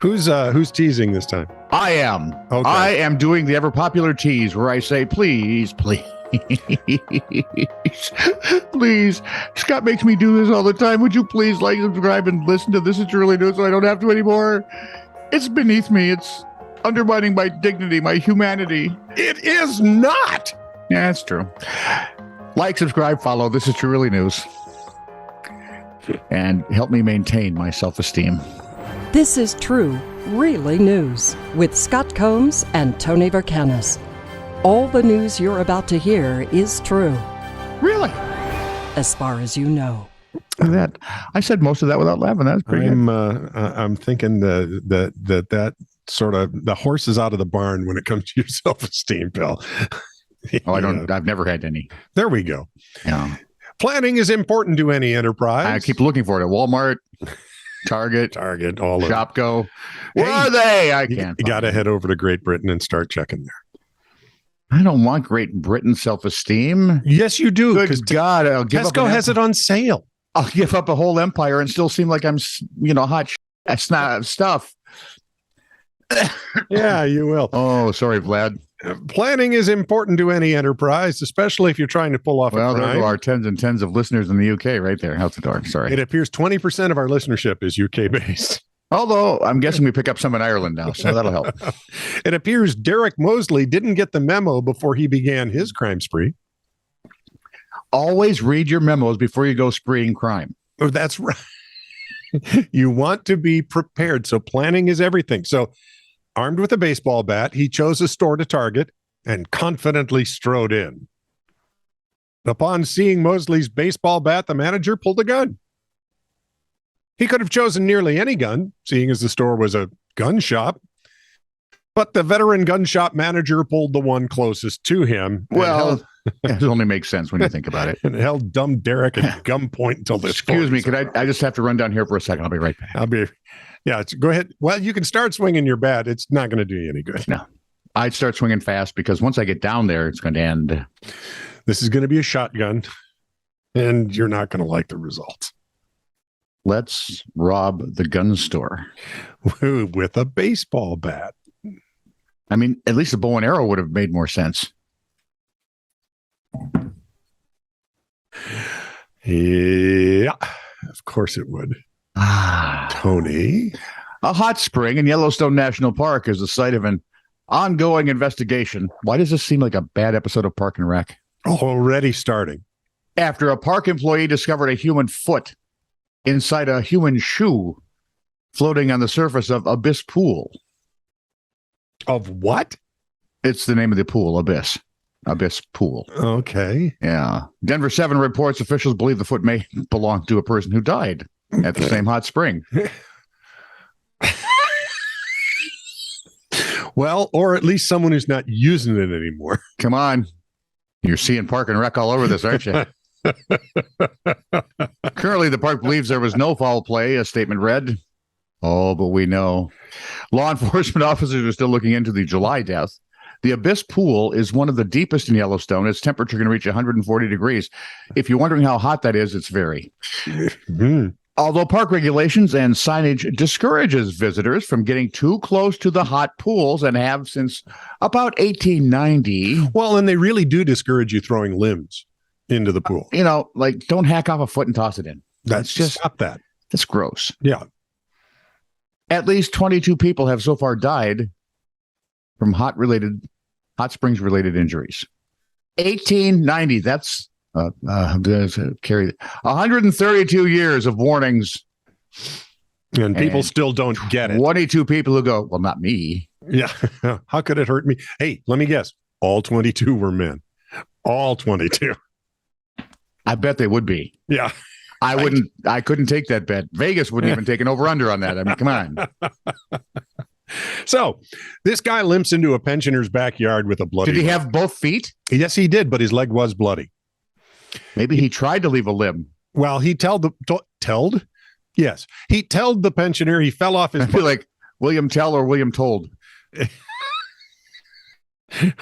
Who's teasing this time? I am. Okay. I am doing the ever popular tease where I say, please, please, please. Scott makes me do this all the time. Would you please like, subscribe, and listen to This Is Truly News so I don't have to anymore? It's beneath me. It's undermining my dignity, my humanity. It is not. Yeah, that's true. Like, subscribe, follow. This is Truly News. And help me maintain my self-esteem. This is True, Really News with Scott Combs and Tony Vercanis. All the news you're about to hear is true, Really? as far as you know. That I said most of that without laughing. That's pretty good. I'm thinking that sort of the horse is out of the barn when it comes to your self-esteem, Bill. Oh, I've never had any. There we go. Yeah. Planning is important to any enterprise. I keep looking for it at Walmart, Target, all of Shopko. Where Hey, are they? I can't. You got to head over to Great Britain and start checking there. I don't want Great Britain self-esteem. Yes, you do. Good Because God, I'll give up. Tesco has it on sale. I'll give up a whole empire and still seem like I'm, hot. That's not stuff. Yeah, you will. Oh, sorry, Vlad. Planning is important to any enterprise, especially if you're trying to pull off Well, a there crime. go our tens and tens of listeners in the UK right there. Out the door. Sorry. It appears 20% of our listenership is UK based. Although I'm guessing we pick up some in Ireland now, so that'll help. It appears Derek Mosley didn't get the memo before he began his crime spree. Always read your memos before you go spreeing crime. Oh, that's right. You want to be prepared. So planning is everything. So armed with a baseball bat, he chose a store to target and confidently strode in. Upon seeing Mosley's baseball bat, the manager pulled a gun. He could have chosen nearly any gun, seeing as the store was a gun shop. But the veteran gun shop manager pulled the one closest to him. Well, it only makes sense when you think about it. And held dumb Derek at gunpoint until this. Excuse me, could I just have to run down here for a second? I'll be right back. Go ahead. Well, you can start swinging your bat. It's not going to do you any good. No, I'd start swinging fast because once I get down there, it's going to end. This is going to be a shotgun, and you're not going to like the results. Let's rob the gun store. With a baseball bat. I mean, at least a bow and arrow would have made more sense. Yeah, of course it would. Tony. A hot spring in Yellowstone National Park is the site of an ongoing investigation. Why does this seem like a bad episode of Park and Rec? Already starting. After a park employee discovered a human foot inside a human shoe floating on the surface of Abyss Pool. Of what? It's the name of the pool, Abyss. Abyss Pool. Okay. Yeah. Denver 7 reports officials believe the foot may belong to a person who died at the same hot spring. Well, or at least someone who's not using it anymore. Come on. You're seeing Park and Rec all over this, aren't you? Currently, the park believes there was no foul play, a statement read. Oh, but we know. Law enforcement officers are still looking into the July death. The Abyss Pool is one of the deepest in Yellowstone. Its temperature can reach 140 degrees. If you're wondering how hot that is, it's very. Although park regulations and signage discourages visitors from getting too close to the hot pools and have since about 1890. Well, and they really do discourage you throwing limbs into the pool. Like don't hack off a foot and toss it in. That's just stop that. That's gross. Yeah. At least 22 people have so far died from hot springs related injuries. 1890. That's carry 132 years of warnings. And people still don't get it. 22 people who go, well, not me. Yeah. How could it hurt me? Hey, let me guess. All 22 were men. All 22. I bet they would be. Yeah. I couldn't take that bet. Vegas wouldn't even take an over-under on that. I mean, come on. So this guy limps into a pensioner's backyard with a bloody Did he leg. have both feet? Yes, he did, but his leg was bloody. Maybe he tried to leave a limb. Well, he telled? Yes. He told the pensioner he fell off his I feel like William Tell or William Told.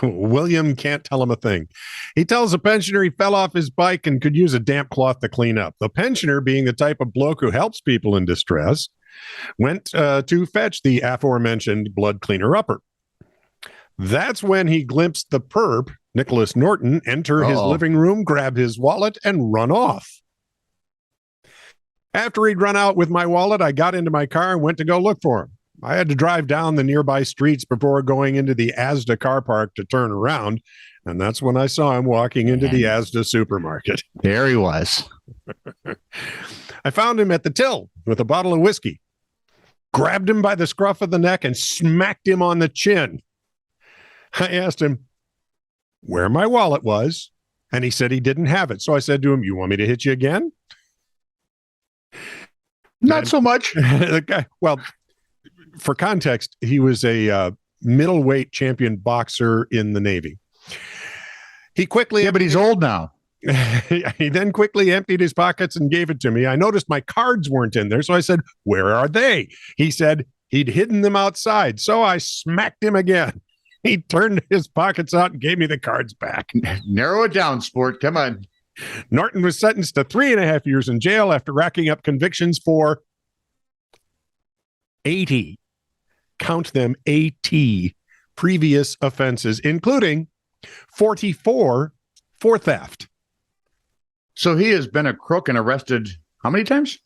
William can't tell him a thing. He tells the pensioner he fell off his bike and could use a damp cloth to clean up. The pensioner, being the type of bloke who helps people in distress, went to fetch the aforementioned blood cleaner upper. That's when he glimpsed the perp, Nicholas Norton, enter his living room, grab his wallet, and run off. After he'd run out with my wallet, I got into my car and went to go look for him. I had to drive down the nearby streets before going into the Asda car park to turn around, and that's when I saw him walking into the Asda supermarket. There he was. I found him at the till with a bottle of whiskey, grabbed him by the scruff of the neck, and smacked him on the chin. I asked him where my wallet was, and he said he didn't have it. So I said to him, "You want me to hit you again?" Not so much. The guy, well, for context, he was a middleweight champion boxer in the Navy. He quickly, but he's old now. He then quickly emptied his pockets and gave it to me. I noticed my cards weren't in there, so I said, "Where are they?" He said he'd hidden them outside, so I smacked him again. He turned his pockets out and gave me the cards back. Narrow it down, sport. Come on. Norton was sentenced to 3.5 years in jail after racking up convictions for 80, count them, 80 previous offenses, including 44 for theft. So he has been a crook and arrested how many times?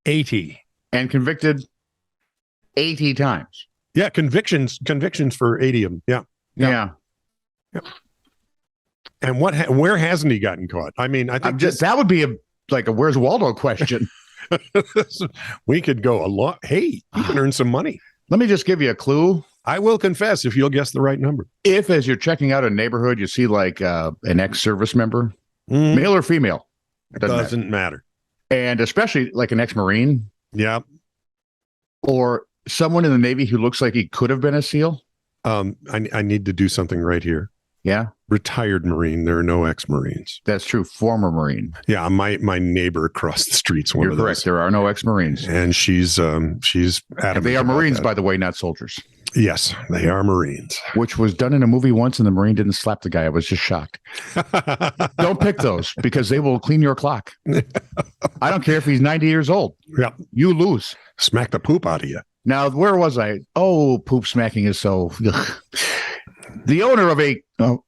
80. And convicted 80 times. Yeah, convictions for 80 of them. Yeah. And where hasn't he gotten caught? I mean, I think that would be a where's Waldo question. We could go a lot. Hey, you can earn some money. Let me just give you a clue. I will confess if you'll guess the right number. If as you're checking out a neighborhood, you see an ex-service member, male or female, doesn't matter. And especially like an ex-Marine. Yeah. Or someone in the Navy who looks like he could have been a SEAL. I need to do something right here. Yeah. Retired Marine. There are no ex-Marines. That's true. Former Marine. Yeah. My neighbor across the street's one You're of correct. those. There are no ex-Marines. And she's adamant. They are Marines, that. by the way, not soldiers. Yes, they are Marines. Which was done in a movie once, and the Marine didn't slap the guy. I was just shocked. Don't pick those because they will clean your clock. I don't care if he's 90 years old. Yeah. You lose. Smack the poop out of you. Now, where was I? Oh, poop smacking is so... The owner of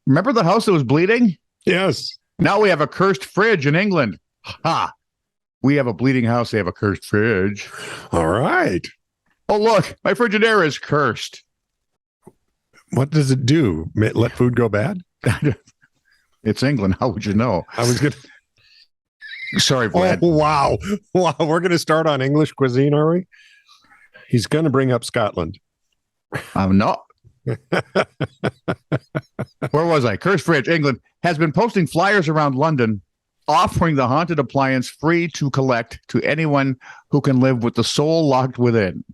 remember the house that was bleeding? Yes. Now we have a cursed fridge in England. Ha! We have a bleeding house. They have a cursed fridge. All right. Oh, look, my Frigidaire is cursed. What does it do? Let food go bad? It's England. How would you know? I was good. Sorry, Vlad. Oh, wow. Wow. We're going to start on English cuisine, are we? He's going to bring up Scotland. I'm not. Where was I? Cursed Fridge, England, has been posting flyers around London offering the haunted appliance free to collect to anyone who can live with the soul locked within.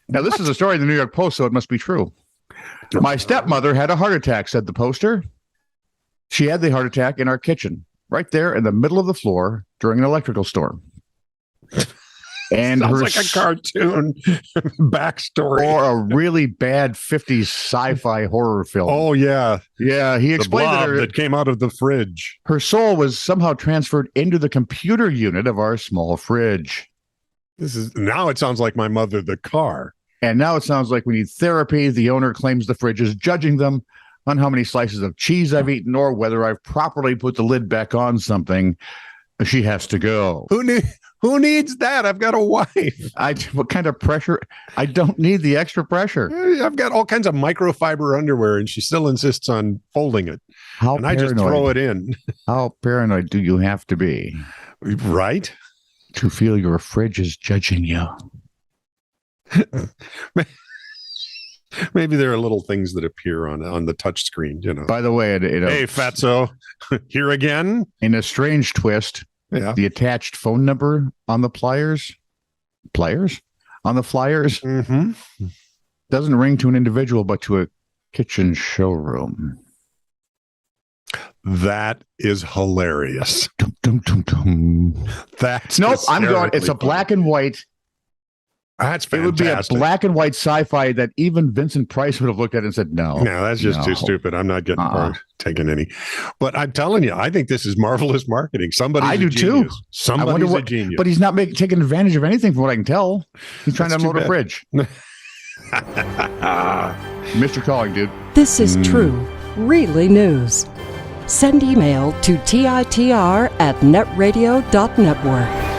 Now, this is a story in the New York Post, so it must be true. My stepmother had a heart attack, said the poster. She had the heart attack in our kitchen, right there in the middle of the floor during an electrical storm. And sounds like a cartoon backstory or a really bad 50s sci-fi horror film. Oh yeah, yeah. He explained that came out of the fridge. Her soul was somehow transferred into the computer unit of our small fridge. Now it sounds like my mother, the car. And now it sounds like we need therapy. The owner claims the fridge is judging them on how many slices of cheese I've eaten or whether I've properly put the lid back on something. She has to go. Who needs that? I've got a wife. What kind of pressure? I don't need the extra pressure. I've got all kinds of microfiber underwear, and she still insists on folding it. And I just throw it in. How paranoid do you have to be? Right? To feel your fridge is judging you. Maybe there are little things that appear on the touch screen, you know. By the way, hey, Fatso, here again. In a strange twist, the attached phone number on the flyers doesn't ring to an individual, but to a kitchen showroom. That is hilarious. Dum, dum, dum, dum. That's nope. I'm going. It's a black and white That's It would be a fantastic. black and white sci-fi that even Vincent Price would have looked at and said, no. No, that's just too stupid. I'm not getting taking any. But I'm telling you, I think this is marvelous marketing. Somebody's I a do genius. too. Somebody's a genius. But he's not taking advantage of anything from what I can tell. He's trying That's to unload too a bridge. Mr. Calling, dude. This is true, really news. Send email to TITR@netradio.network.